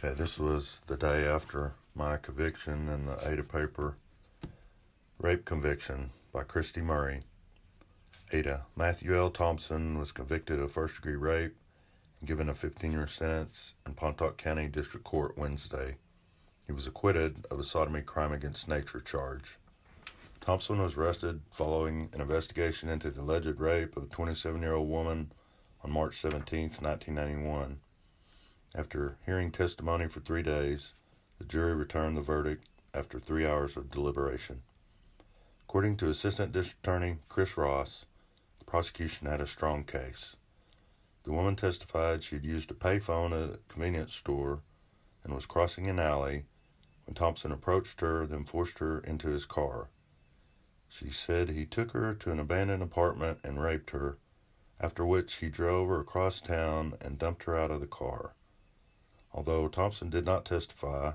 Okay, this was the day after my conviction in the Ada Paper rape conviction by Christy Murray. Ada. Matthew L. Thompson was convicted of first-degree rape and given a 15-year sentence in Pontotoc County District Court Wednesday. He was acquitted of a sodomy crime against nature charge. Thompson was arrested following an investigation into the alleged rape of a 27-year-old woman on March 17, 1991. After hearing testimony for 3 days, the jury returned the verdict after 3 hours of deliberation. According to Assistant District Attorney Chris Ross, the prosecution had a strong case. The woman testified she had used a payphone at a convenience store and was crossing an alley when Thompson approached her, then forced her into his car. She said he took her to an abandoned apartment and raped her, after which he drove her across town and dumped her out of the car. Although Thompson did not testify,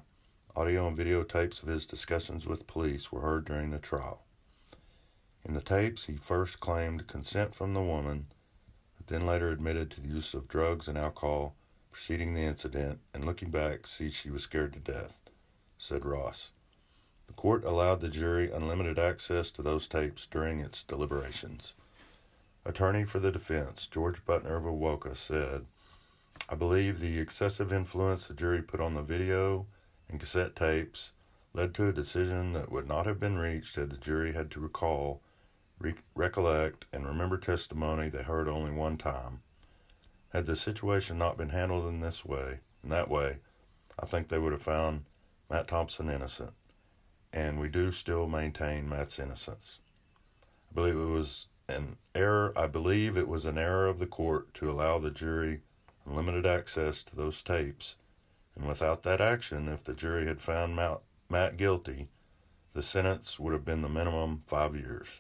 audio and videotapes of his discussions with police were heard during the trial. In the tapes, he first claimed consent from the woman, but then later admitted to the use of drugs and alcohol preceding the incident, and looking back, see she was scared to death, said Ross. The court allowed the jury unlimited access to those tapes during its deliberations. Attorney for the defense, George Butner of Awoka, said, "I believe the excessive influence the jury put on the video and cassette tapes led to a decision that would not have been reached had the jury had to recall, recollect, and remember testimony they heard only one time. Had the situation not been handled in that way, I think they would have found Matt Thompson innocent, and we do still maintain Matt's innocence. I believe it was an error of the court to allow the jury unlimited access to those tapes, and without that action, if the jury had found Matt guilty, the sentence would have been the minimum 5 years.